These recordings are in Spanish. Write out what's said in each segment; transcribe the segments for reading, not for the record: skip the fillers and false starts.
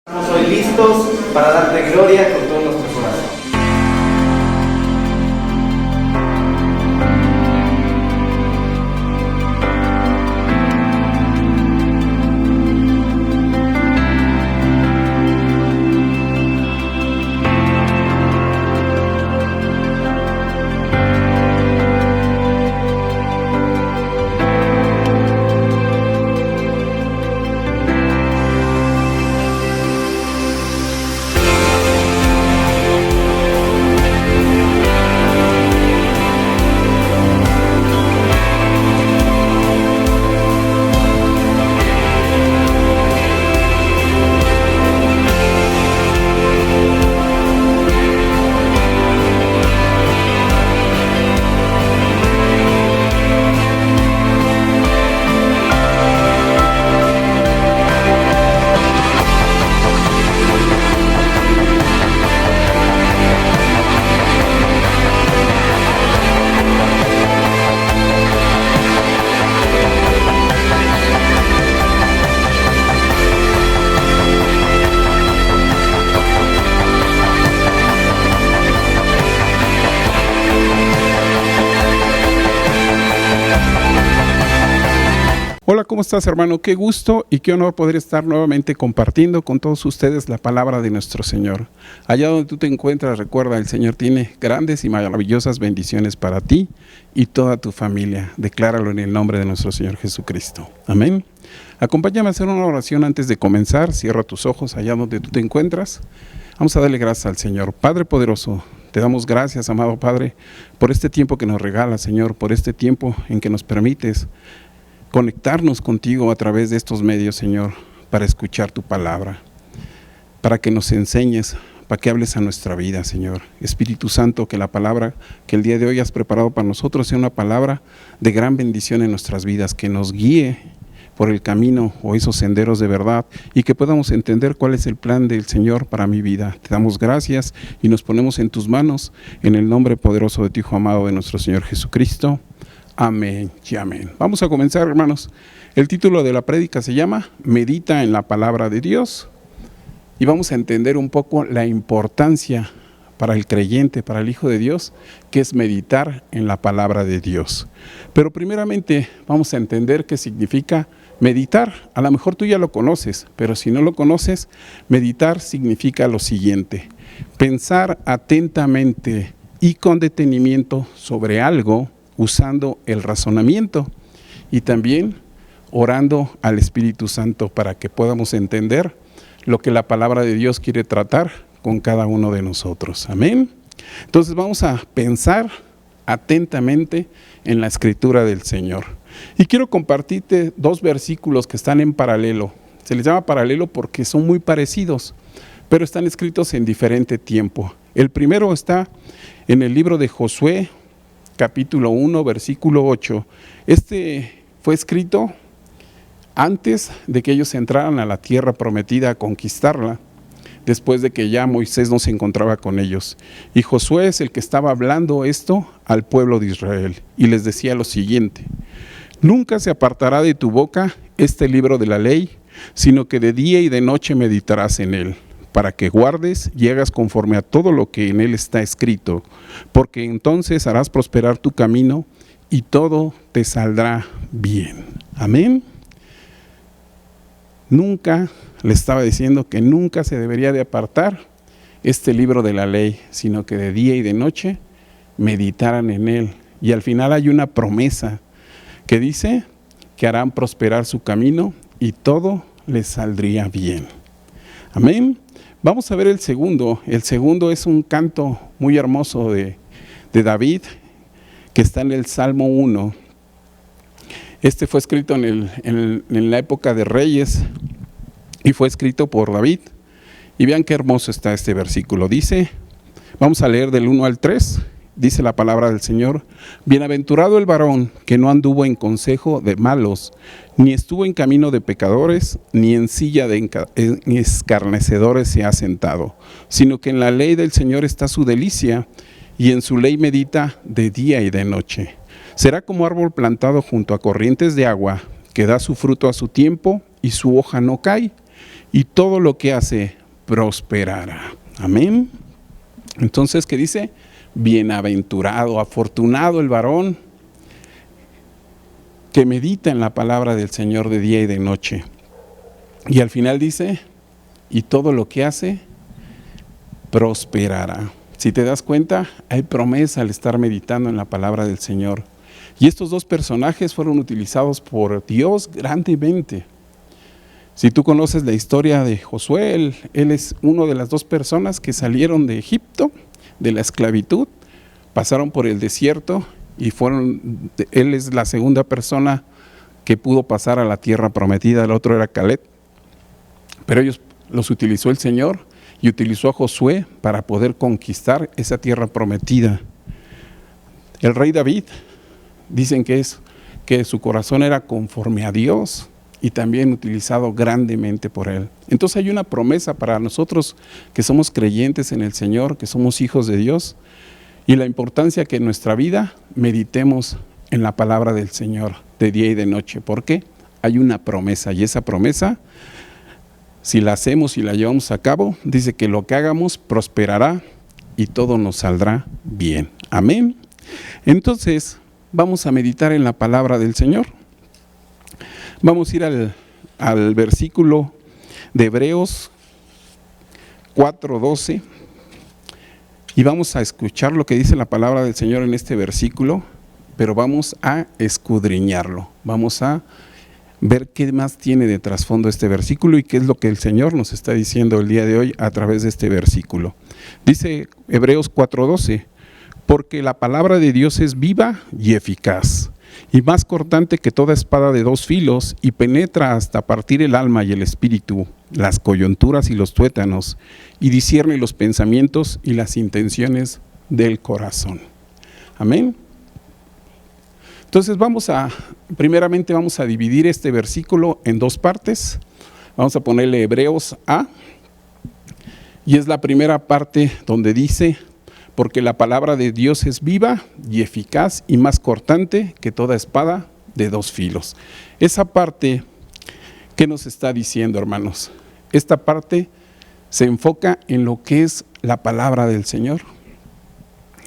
Estamos hoy listos para darte gloria con todo nuestro corazón. Hola, ¿cómo estás, hermano? Qué gusto y qué honor poder estar nuevamente compartiendo con todos ustedes la palabra de nuestro Señor. Allá donde tú te encuentras, recuerda, el Señor tiene grandes y maravillosas bendiciones para ti y toda tu familia. Decláralo en el nombre de nuestro Señor Jesucristo. Amén. Acompáñame a hacer una oración antes de comenzar. Cierra tus ojos allá donde tú te encuentras. Vamos a darle gracias al Señor. Padre poderoso, te damos gracias, amado Padre, por este tiempo que nos regalas, Señor, por este tiempo en que nos permites conectarnos contigo a través de estos medios, Señor, para escuchar tu palabra, para que nos enseñes, para que hables a nuestra vida, Señor. Espíritu Santo, que la palabra que el día de hoy has preparado para nosotros sea una palabra de gran bendición en nuestras vidas, que nos guíe por el camino o esos senderos de verdad y que podamos entender cuál es el plan del Señor para mi vida. Te damos gracias y nos ponemos en tus manos en el nombre poderoso de tu Hijo amado, de nuestro Señor Jesucristo. Amén y amén. Vamos a comenzar, hermanos. El título de la prédica se llama Medita en la palabra de Dios, y vamos a entender un poco la importancia para el creyente, para el Hijo de Dios, que es meditar en la palabra de Dios. Pero primeramente vamos a entender qué significa meditar. A lo mejor tú ya lo conoces, pero si no lo conoces, meditar significa lo siguiente: pensar atentamente y con detenimiento sobre algo, usando el razonamiento y también orando al Espíritu Santo para que podamos entender lo que la palabra de Dios quiere tratar con cada uno de nosotros. Amén. Entonces vamos a pensar atentamente en la escritura del Señor. Y quiero compartirte dos versículos que están en paralelo. Se les llama paralelo porque son muy parecidos, pero están escritos en diferente tiempo. El primero está en el libro de Josué, capítulo 1, versículo 8. Este fue escrito antes de que ellos entraran a la tierra prometida a conquistarla, después de que ya Moisés no se encontraba con ellos. Y Josué es el que estaba hablando esto al pueblo de Israel y les decía lo siguiente: nunca se apartará de tu boca este libro de la ley, sino que de día y de noche meditarás en él, para que guardes y hagas conforme a todo lo que en él está escrito, porque entonces harás prosperar tu camino y todo te saldrá bien. Amén. Nunca, le estaba diciendo que nunca se debería de apartar este libro de la ley, sino que de día y de noche meditaran en él. Y al final hay una promesa que dice que harán prosperar su camino y todo les saldría bien. Amén. Vamos a ver el segundo. El segundo es un canto muy hermoso de David, que está en el Salmo 1. Este fue escrito en la época de Reyes y fue escrito por David. Y vean qué hermoso está este versículo. Dice, vamos a leer del 1 al 3. Dice la palabra del Señor: bienaventurado el varón que no anduvo en consejo de malos, ni estuvo en camino de pecadores, ni en silla de escarnecedores se ha sentado, sino que en la ley del Señor está su delicia, y en su ley medita de día y de noche. Será como árbol plantado junto a corrientes de agua, que da su fruto a su tiempo, y su hoja no cae, y todo lo que hace prosperará. Amén. Entonces, ¿qué dice? Bienaventurado, afortunado el varón que medita en la palabra del Señor de día y de noche. Y al final dice, y todo lo que hace, prosperará. Si te das cuenta, hay promesa al estar meditando en la palabra del Señor. Y estos dos personajes fueron utilizados por Dios grandemente. Si tú conoces la historia de Josué, él es una de las dos personas que salieron de Egipto, de la esclavitud, pasaron por el desierto y él es la segunda persona que pudo pasar a la tierra prometida, el otro era Caleb. Pero ellos los utilizó el Señor y utilizó a Josué para poder conquistar esa tierra prometida. El rey David, dicen que su corazón era conforme a Dios y también utilizado grandemente por Él. Entonces hay una promesa para nosotros que somos creyentes en el Señor, que somos hijos de Dios, y la importancia que en nuestra vida meditemos en la palabra del Señor de día y de noche, porque hay una promesa, y esa promesa, si la hacemos y la llevamos a cabo, dice que lo que hagamos prosperará y todo nos saldrá bien. Amén. Entonces, vamos a meditar en la palabra del Señor. Vamos a ir al versículo de Hebreos 4:12 y vamos a escuchar lo que dice la palabra del Señor en este versículo, pero vamos a escudriñarlo. Vamos a ver qué más tiene de trasfondo este versículo y qué es lo que el Señor nos está diciendo el día de hoy a través de este versículo. Dice Hebreos 4:12, porque la palabra de Dios es viva y eficaz, y más cortante que toda espada de dos filos, y penetra hasta partir el alma y el espíritu, las coyunturas y los tuétanos, y discierne los pensamientos y las intenciones del corazón. Amén. Entonces primeramente vamos a dividir este versículo en dos partes. Vamos a ponerle Hebreos A, y es la primera parte donde dice, porque la palabra de Dios es viva y eficaz y más cortante que toda espada de dos filos. Esa parte, ¿qué nos está diciendo, hermanos? Esta parte se enfoca en lo que es la palabra del Señor,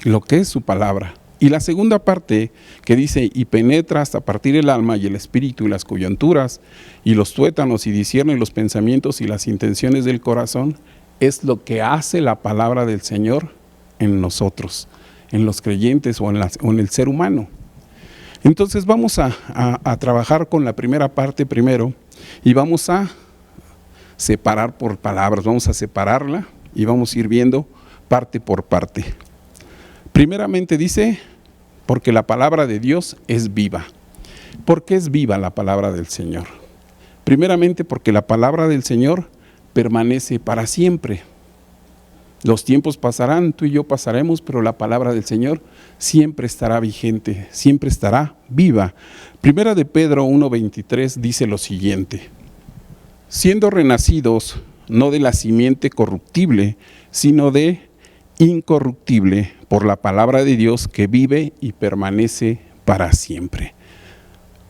lo que es su palabra. Y la segunda parte que dice, y penetra hasta partir el alma y el espíritu y las coyunturas y los tuétanos y discierne los pensamientos y las intenciones del corazón, es lo que hace la palabra del Señor en nosotros, en los creyentes o en el ser humano. Entonces vamos a trabajar con la primera parte primero y vamos a separar por palabras, vamos a separarla y vamos a ir viendo parte por parte. Primeramente dice, porque la palabra de Dios es viva. ¿Por qué es viva la palabra del Señor? Primeramente porque la palabra del Señor permanece para siempre. Los tiempos pasarán, tú y yo pasaremos, pero la palabra del Señor siempre estará vigente, siempre estará viva. Primera de Pedro 1:23 dice lo siguiente, siendo renacidos no de la simiente corruptible, sino de incorruptible, por la palabra de Dios que vive y permanece para siempre.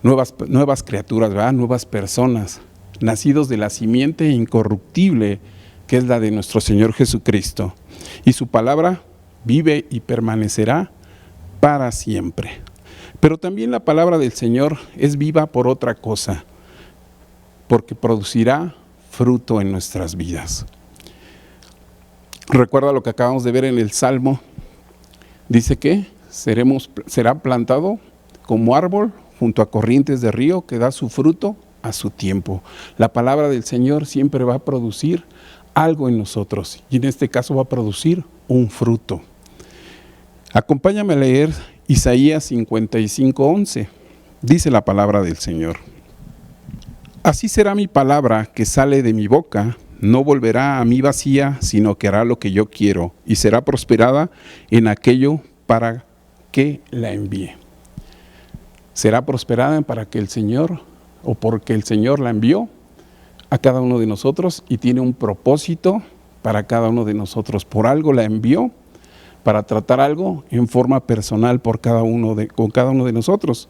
Nuevas criaturas, ¿verdad? Nuevas personas, nacidos de la simiente incorruptible, que es la de nuestro Señor Jesucristo. Y su palabra vive y permanecerá para siempre. Pero también la palabra del Señor es viva por otra cosa, porque producirá fruto en nuestras vidas. Recuerda lo que acabamos de ver en el Salmo. Dice que será plantado como árbol junto a corrientes de río que da su fruto a su tiempo. La palabra del Señor siempre va a producir algo en nosotros y en este caso va a producir un fruto. Acompáñame a leer Isaías 55:11. Dice la palabra del Señor. Así será mi palabra que sale de mi boca, no volverá a mí vacía, sino que hará lo que yo quiero y será prosperada en aquello para que la envíe. Será prosperada para que el Señor, o porque el Señor la envió a cada uno de nosotros y tiene un propósito para cada uno de nosotros. Por algo la envió, para tratar algo en forma personal con cada uno de nosotros.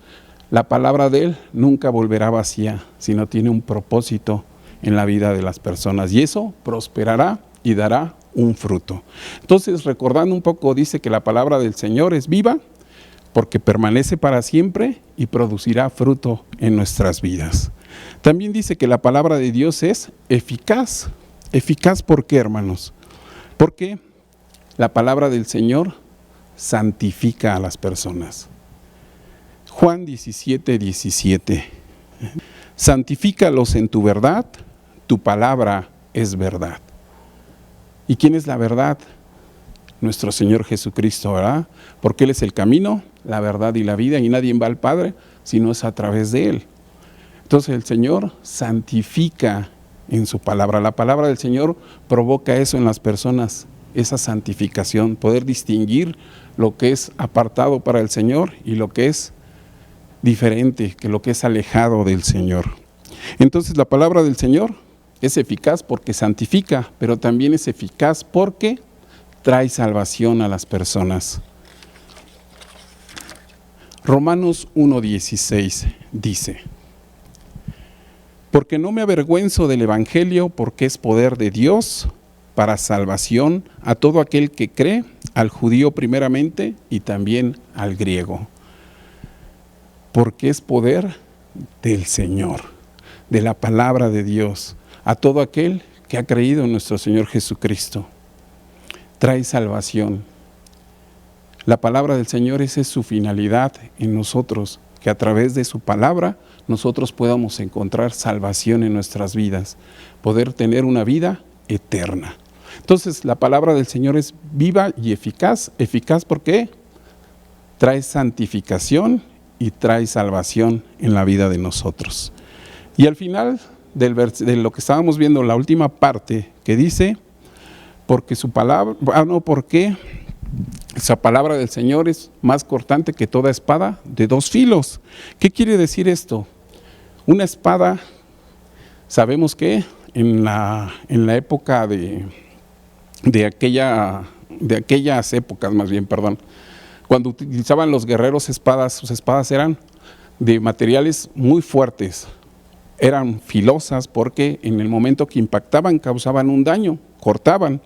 La palabra de Él nunca volverá vacía, sino tiene un propósito en la vida de las personas. Y eso prosperará y dará un fruto. Entonces, recordando un poco, dice que la palabra del Señor es viva porque permanece para siempre y producirá fruto en nuestras vidas. También dice que la palabra de Dios es eficaz. ¿Eficaz por qué, hermanos? Porque la palabra del Señor santifica a las personas. Juan 17:17. Santifícalos en tu verdad, tu palabra es verdad. ¿Y quién es la verdad? Nuestro Señor Jesucristo, ¿verdad? Porque Él es el camino, la verdad y la vida, y nadie va al Padre si no es a través de Él. Entonces el Señor santifica en su palabra. La palabra del Señor provoca eso en las personas, esa santificación, poder distinguir lo que es apartado para el Señor y lo que es diferente, que lo que es alejado del Señor. Entonces la palabra del Señor es eficaz porque santifica, pero también es eficaz porque trae salvación a las personas. Romanos 1:16 dice: porque no me avergüenzo del Evangelio, porque es poder de Dios para salvación a todo aquel que cree, al judío primeramente y también al griego. Porque es poder del Señor, de la palabra de Dios, a todo aquel que ha creído en nuestro Señor Jesucristo. Trae salvación. La palabra del Señor, esa es su finalidad en nosotros, que a través de su palabra nosotros podamos encontrar salvación en nuestras vidas, poder tener una vida eterna. Entonces la palabra del Señor es viva y eficaz. Eficaz porque trae santificación y trae salvación en la vida de nosotros. Y al final de lo que estábamos viendo, la última parte que dice, porque su palabra, porque esa palabra del Señor es más cortante que toda espada de dos filos. ¿Qué quiere decir esto? Una espada, sabemos que en la época de aquellas épocas, cuando utilizaban los guerreros espadas, sus espadas eran de materiales muy fuertes, eran filosas porque en el momento que impactaban causaban un daño, cortaban.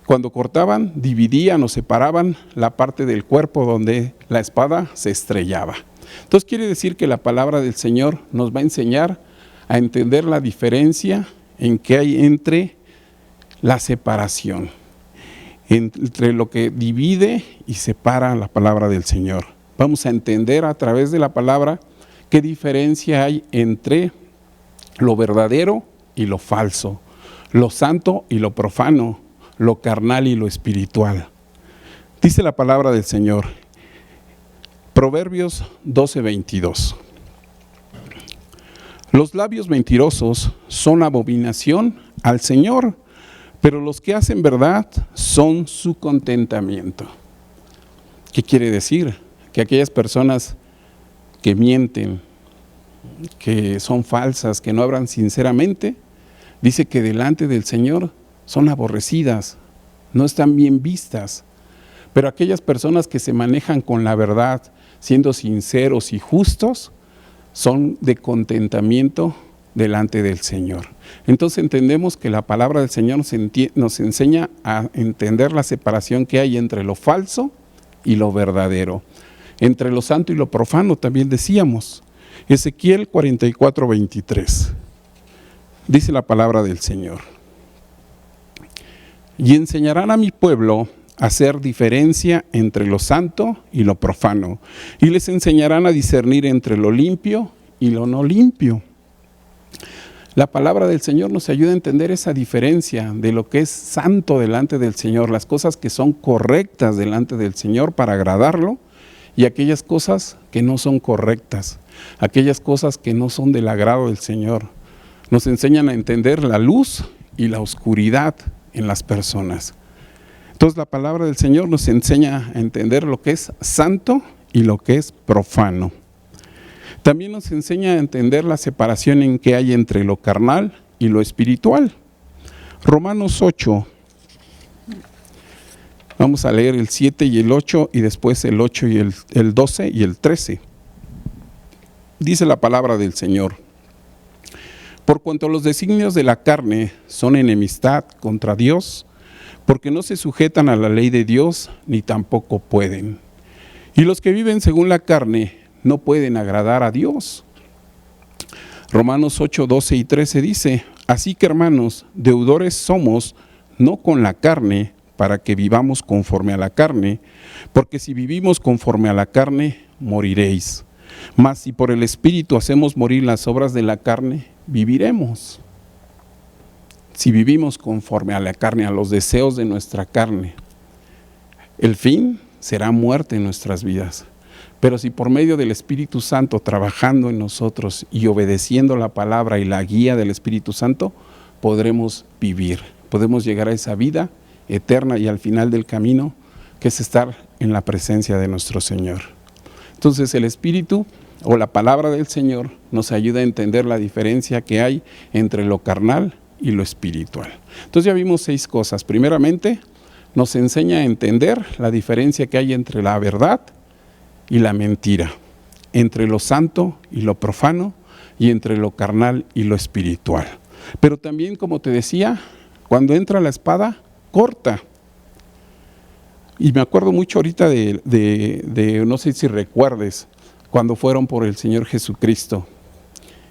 Cuando cortaban, dividían o separaban la parte del cuerpo donde la espada se estrellaba. Entonces quiere decir que la palabra del Señor nos va a enseñar a entender la diferencia en que hay entre la separación, entre lo que divide y separa la palabra del Señor. Vamos a entender a través de la palabra qué diferencia hay entre lo verdadero y lo falso, lo santo y lo profano, lo carnal y lo espiritual. Dice la palabra del Señor, Proverbios 12:22. Los labios mentirosos son abominación al Señor, pero los que hacen verdad son su contentamiento. ¿Qué quiere decir? Que aquellas personas que mienten, que son falsas, que no hablan sinceramente, dice que delante del Señor son aborrecidas, no están bien vistas. Pero aquellas personas que se manejan con la verdad, siendo sinceros y justos, son de contentamiento delante del Señor. Entonces entendemos que la palabra del Señor nos enseña a entender la separación que hay entre lo falso y lo verdadero, entre lo santo y lo profano, también decíamos. Ezequiel 44:23. Dice la palabra del Señor: y enseñarán a mi pueblo a hacer diferencia entre lo santo y lo profano, y les enseñarán a discernir entre lo limpio y lo no limpio. La palabra del Señor nos ayuda a entender esa diferencia de lo que es santo delante del Señor, las cosas que son correctas delante del Señor para agradarlo, y aquellas cosas que no son correctas, aquellas cosas que no son del agrado del Señor. Nos enseñan a entender la luz y la oscuridad en las personas. Entonces la palabra del Señor nos enseña a entender lo que es santo y lo que es profano. También nos enseña a entender la separación en que hay entre lo carnal y lo espiritual. Romanos 8. Vamos a leer el 7 y el 8 y después el 8 y el 12 y el 13. Dice la palabra del Señor: Por cuanto los designios de la carne son enemistad contra Dios, porque no se sujetan a la ley de Dios, ni tampoco pueden. Y los que viven según la carne no pueden agradar a Dios. Romanos 8, 12 y 13 dice: así que, hermanos, deudores somos, no con la carne, para que vivamos conforme a la carne, porque si vivimos conforme a la carne, moriréis. Mas si por el Espíritu hacemos morir las obras de la carne, viviremos. Si vivimos conforme a la carne, a los deseos de nuestra carne, el fin será muerte en nuestras vidas. Pero si por medio del Espíritu Santo, trabajando en nosotros y obedeciendo la palabra y la guía del Espíritu Santo, podremos vivir, podemos llegar a esa vida eterna y al final del camino, que es estar en la presencia de nuestro Señor. Entonces el Espíritu o la palabra del Señor nos ayuda a entender la diferencia que hay entre lo carnal y lo espiritual. Entonces ya vimos 6 cosas. Primeramente, nos enseña a entender la diferencia que hay entre la verdad y la mentira, entre lo santo y lo profano, y entre lo carnal y lo espiritual. Pero también, como te decía, cuando entra la espada, corta. Y me acuerdo mucho ahorita de no sé si recuerdes, cuando fueron por el Señor Jesucristo,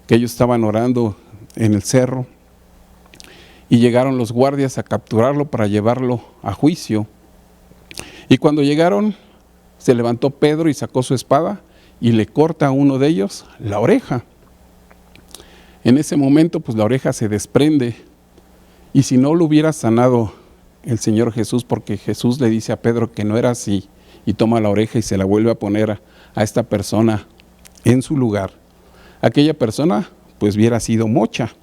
que ellos estaban orando en el cerro, y llegaron los guardias a capturarlo para llevarlo a juicio. Y cuando llegaron, se levantó Pedro y sacó su espada y le corta a uno de ellos la oreja. En ese momento, pues la oreja se desprende. Y si no lo hubiera sanado el Señor Jesús, porque Jesús le dice a Pedro que no era así, y toma la oreja y se la vuelve a poner a esta persona en su lugar, aquella persona pues hubiera sido mocha.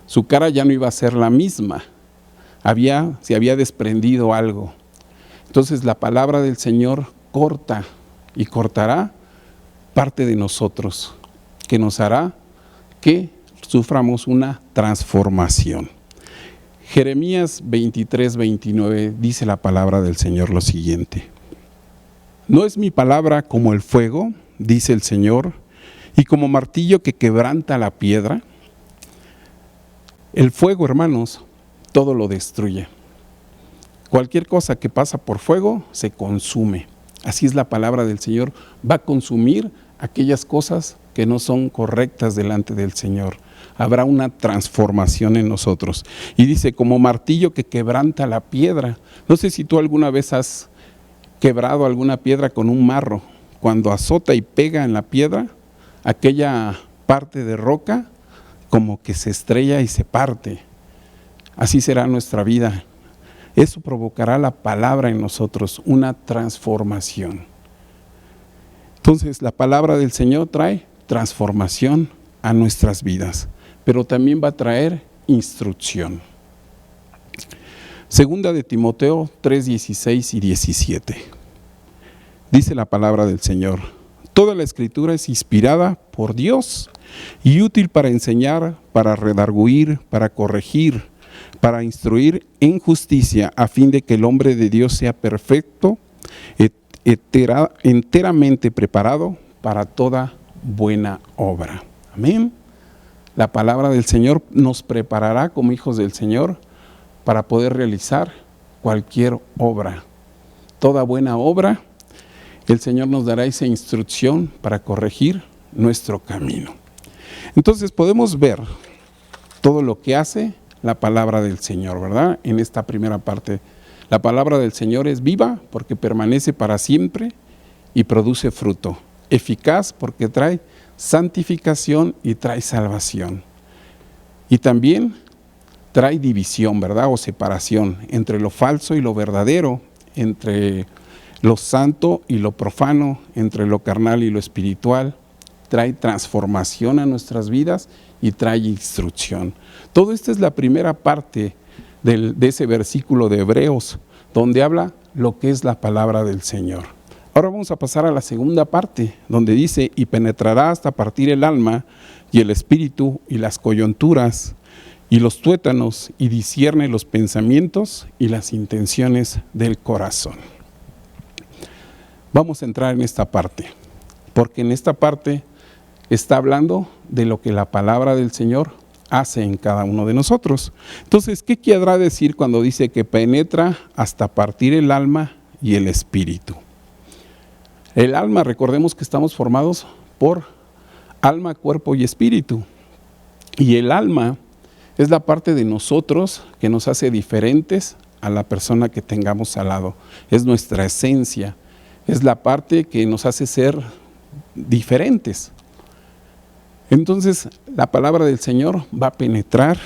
Su cara ya no iba a ser la misma, se había desprendido algo. Entonces la palabra del Señor corta y cortará parte de nosotros, que nos hará que suframos una transformación. Jeremías 23, 29 dice la palabra del Señor lo siguiente: ¿no es mi palabra como el fuego, dice el Señor, y como martillo que quebranta la piedra? El fuego, hermanos, todo lo destruye. Cualquier cosa que pasa por fuego se consume. Así es la palabra del Señor, va a consumir aquellas cosas que no son correctas delante del Señor. Habrá una transformación en nosotros. Y dice, como martillo que quebranta la piedra. No sé si tú alguna vez has quebrado alguna piedra con un marro. Cuando azota y pega en la piedra, aquella parte de roca como que se estrella y se parte. Así será nuestra vida. Eso provocará la palabra en nosotros, una transformación. Entonces, la palabra del Señor trae transformación a nuestras vidas, pero también va a traer instrucción. Segunda de Timoteo 3, 16 y 17. Dice la palabra del Señor: toda la Escritura es inspirada por Dios y útil para enseñar, para redarguir, para corregir, para instruir en justicia, a fin de que el hombre de Dios sea perfecto, enteramente preparado para toda buena obra. Amén. La palabra del Señor nos preparará como hijos del Señor para poder realizar cualquier obra. Toda buena obra, el Señor nos dará esa instrucción para corregir nuestro camino. Entonces podemos ver todo lo que hace la palabra del Señor, ¿verdad? En esta primera parte, la palabra del Señor es viva porque permanece para siempre y produce fruto. Eficaz porque trae santificación y trae salvación. Y también trae división, ¿verdad? O separación entre lo falso y lo verdadero, entre lo santo y lo profano, entre lo carnal y lo espiritual. Trae transformación a nuestras vidas y trae instrucción. Todo esto es la primera parte de ese versículo de Hebreos, donde habla lo que es la palabra del Señor. Ahora vamos a pasar a la segunda parte, donde dice: y penetrará hasta partir el alma y el espíritu y las coyunturas y los tuétanos, y discierne los pensamientos y las intenciones del corazón. Vamos a entrar en esta parte, porque en esta parte está hablando de lo que la palabra del Señor hace en cada uno de nosotros. Entonces, ¿qué querrá decir cuando dice que penetra hasta partir el alma y el espíritu? El alma, recordemos que estamos formados por alma, cuerpo y espíritu. Y el alma es la parte de nosotros que nos hace diferentes a la persona que tengamos al lado. Es nuestra esencia, es la parte que nos hace ser diferentes. Entonces, la palabra del Señor va a penetrar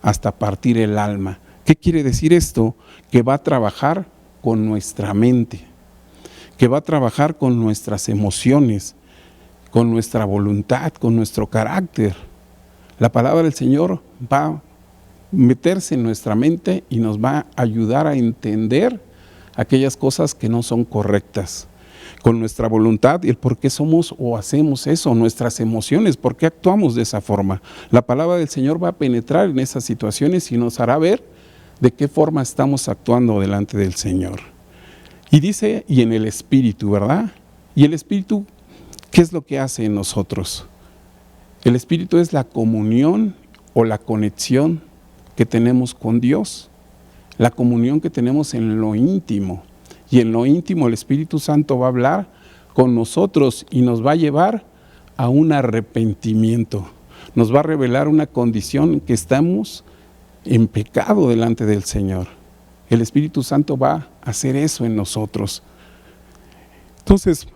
hasta partir el alma. ¿Qué quiere decir esto? Que va a trabajar con nuestra mente, que va a trabajar con nuestras emociones, con nuestra voluntad, con nuestro carácter. La palabra del Señor va a meterse en nuestra mente y nos va a ayudar a entender aquellas cosas que no son correctas. Con nuestra voluntad y el por qué somos o hacemos eso, nuestras emociones, por qué actuamos de esa forma. La palabra del Señor va a penetrar en esas situaciones y nos hará ver de qué forma estamos actuando delante del Señor. Y dice, y en el Espíritu, ¿verdad? Y el Espíritu, ¿qué es lo que hace en nosotros? El Espíritu es la comunión o la conexión que tenemos con Dios, la comunión que tenemos en lo íntimo. Y en lo íntimo el Espíritu Santo va a hablar con nosotros y nos va a llevar a un arrepentimiento. Nos va a revelar una condición que estamos en pecado delante del Señor. El Espíritu Santo va a hacer eso en nosotros. Entonces,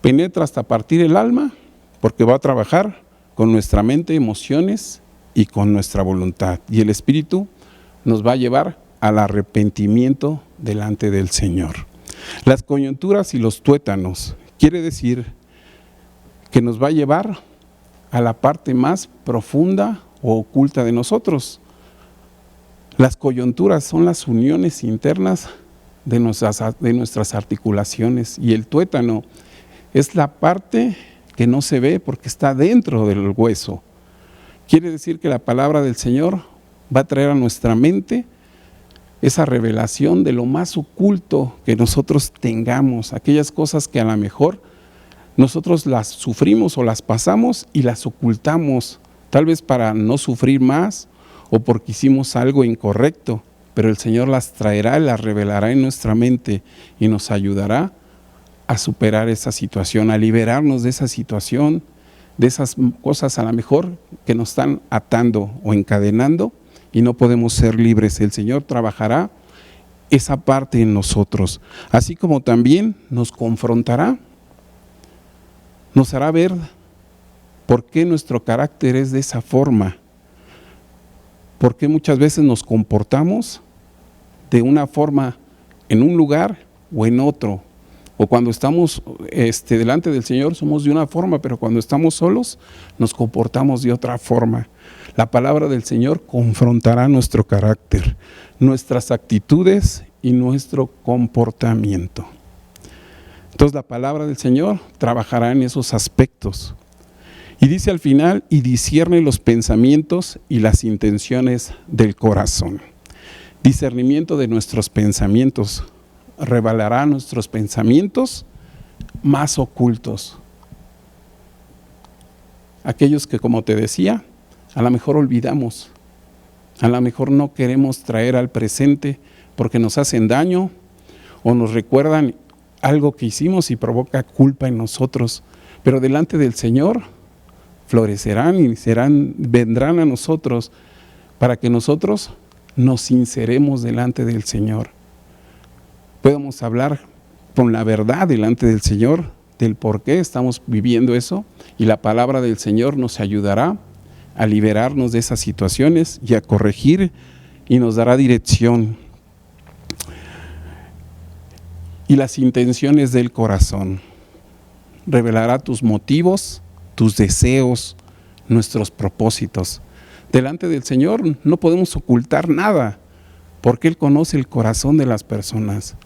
penetra hasta partir el alma porque va a trabajar con nuestra mente, emociones y con nuestra voluntad. Y el Espíritu nos va a llevar al arrepentimiento delante del Señor. Las coyunturas y los tuétanos quiere decir que nos va a llevar a la parte más profunda o oculta de nosotros. Las coyunturas son las uniones internas de nuestras articulaciones y el tuétano es la parte que no se ve porque está dentro del hueso. Quiere decir que la palabra del Señor va a traer a nuestra mente esa revelación de lo más oculto que nosotros tengamos, aquellas cosas que a lo mejor nosotros las sufrimos o las pasamos y las ocultamos, tal vez para no sufrir más o porque hicimos algo incorrecto, pero el Señor las traerá y las revelará en nuestra mente y nos ayudará a superar esa situación, a liberarnos de esa situación, de esas cosas a lo mejor que nos están atando o encadenando y no podemos ser libres. El Señor trabajará esa parte en nosotros, así como también nos confrontará, nos hará ver por qué nuestro carácter es de esa forma, por qué muchas veces nos comportamos de una forma en un lugar o en otro, o cuando estamos delante del Señor somos de una forma, pero cuando estamos solos nos comportamos de otra forma. La palabra del Señor confrontará nuestro carácter, nuestras actitudes y nuestro comportamiento. Entonces la palabra del Señor trabajará en esos aspectos. Y dice al final, y discierne los pensamientos y las intenciones del corazón. Discernimiento de nuestros pensamientos. Revelará nuestros pensamientos más ocultos. Aquellos que, como te decía, a lo mejor olvidamos, a lo mejor no queremos traer al presente porque nos hacen daño o nos recuerdan algo que hicimos y provoca culpa en nosotros, pero delante del Señor florecerán y vendrán a nosotros para que nosotros nos sinceremos delante del Señor. Podemos hablar con la verdad delante del Señor del por qué estamos viviendo eso y la palabra del Señor nos ayudará a liberarnos de esas situaciones y a corregir y nos dará dirección. Y las intenciones del corazón. Revelará tus motivos, tus deseos, nuestros propósitos. Delante del Señor no podemos ocultar nada, porque Él conoce el corazón de las personas.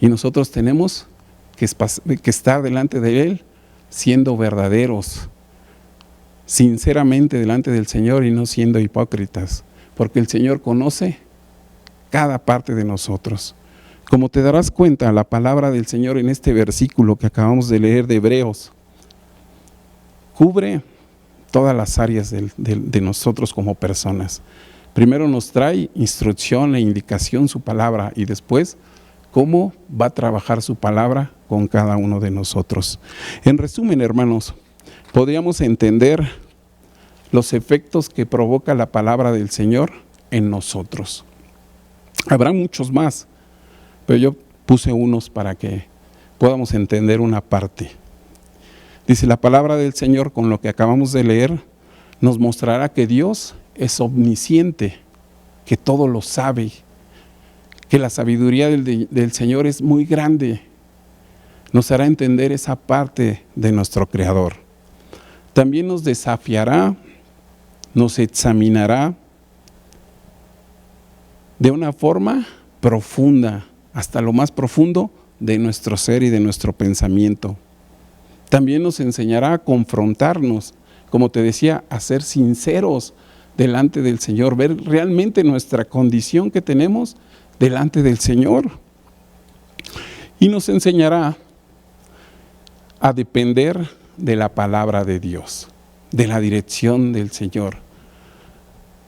Y nosotros tenemos que estar delante de Él siendo verdaderos, sinceramente delante del Señor y no siendo hipócritas, porque el Señor conoce cada parte de nosotros. Como te darás cuenta, la palabra del Señor en este versículo que acabamos de leer de Hebreos cubre todas las áreas de nosotros como personas. Primero nos trae instrucción e indicación su palabra y después cómo va a trabajar su palabra con cada uno de nosotros. En resumen, hermanos, podríamos entender los efectos que provoca la palabra del Señor en nosotros. Habrá muchos más, pero yo puse unos para que podamos entender una parte. Dice la palabra del Señor, con lo que acabamos de leer, nos mostrará que Dios es omnisciente, que todo lo sabe, que la sabiduría del Señor es muy grande. Nos hará entender esa parte de nuestro Creador. También nos desafiará, nos examinará de una forma profunda, hasta lo más profundo de nuestro ser y de nuestro pensamiento. También nos enseñará a confrontarnos, como te decía, a ser sinceros delante del Señor, ver realmente nuestra condición que tenemos delante del Señor. Y nos enseñará a depender de la palabra de Dios, de la dirección del Señor,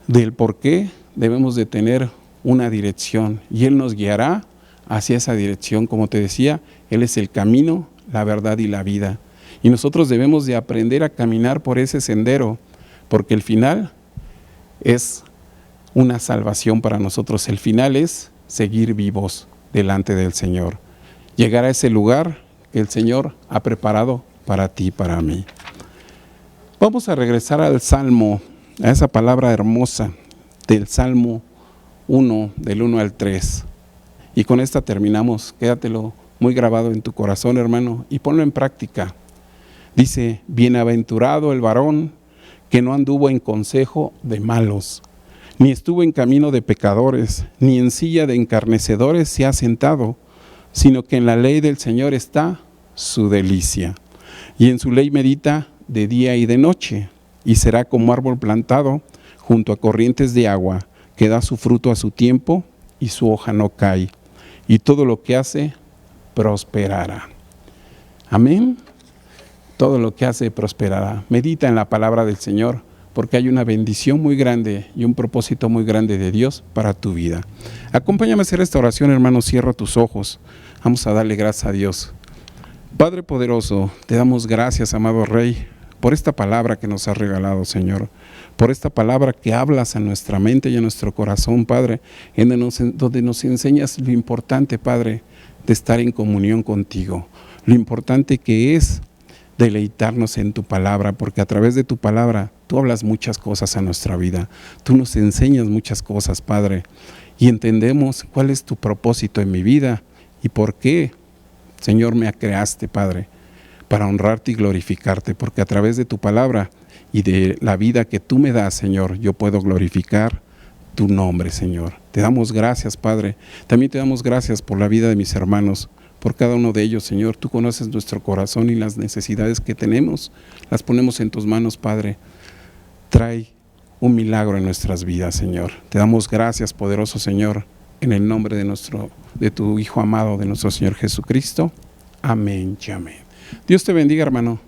del por qué debemos de tener una dirección. Y Él nos guiará hacia esa dirección. Como te decía, Él es el camino, la verdad y la vida. Y nosotros debemos de aprender a caminar por ese sendero, porque el final es una salvación para nosotros. El final es seguir vivos delante del Señor. Llegar a ese lugar que el Señor ha preparado para ti y para mí. Vamos a regresar al Salmo, a esa palabra hermosa del Salmo 1, del 1 al 3. Y con esta terminamos. Quédatelo muy grabado en tu corazón, hermano, y ponlo en práctica. Dice: bienaventurado el varón que no anduvo en consejo de malos, ni estuvo en camino de pecadores, ni en silla de encarnecedores se ha sentado, sino que en la ley del Señor está su delicia, y en su ley medita de día y de noche, y será como árbol plantado junto a corrientes de agua, que da su fruto a su tiempo, y su hoja no cae, y todo lo que hace prosperará. Amén. Todo lo que hace prosperará. Medita en la palabra del Señor, porque hay una bendición muy grande y un propósito muy grande de Dios para tu vida. Acompáñame a hacer esta oración, hermano. Cierra tus ojos. Vamos a darle gracias a Dios. Padre poderoso, te damos gracias, amado Rey, por esta palabra que nos has regalado, Señor. Por esta palabra que hablas a nuestra mente y a nuestro corazón, Padre, donde nos enseñas lo importante, Padre, de estar en comunión contigo. Lo importante que es deleitarnos en tu palabra, porque a través de tu palabra tú hablas muchas cosas a nuestra vida. Tú nos enseñas muchas cosas, Padre, y entendemos cuál es tu propósito en mi vida y por qué, Señor, me creaste, Padre, para honrarte y glorificarte, porque a través de tu palabra y de la vida que tú me das, Señor, yo puedo glorificar tu nombre, Señor. Te damos gracias, Padre. También te damos gracias por la vida de mis hermanos, por cada uno de ellos, Señor. Tú conoces nuestro corazón y las necesidades que tenemos. Las ponemos en tus manos, Padre. Trae un milagro en nuestras vidas, Señor. Te damos gracias, poderoso Señor, en el nombre de tu Hijo amado, de nuestro Señor Jesucristo. Amén y amén. Dios te bendiga, hermano.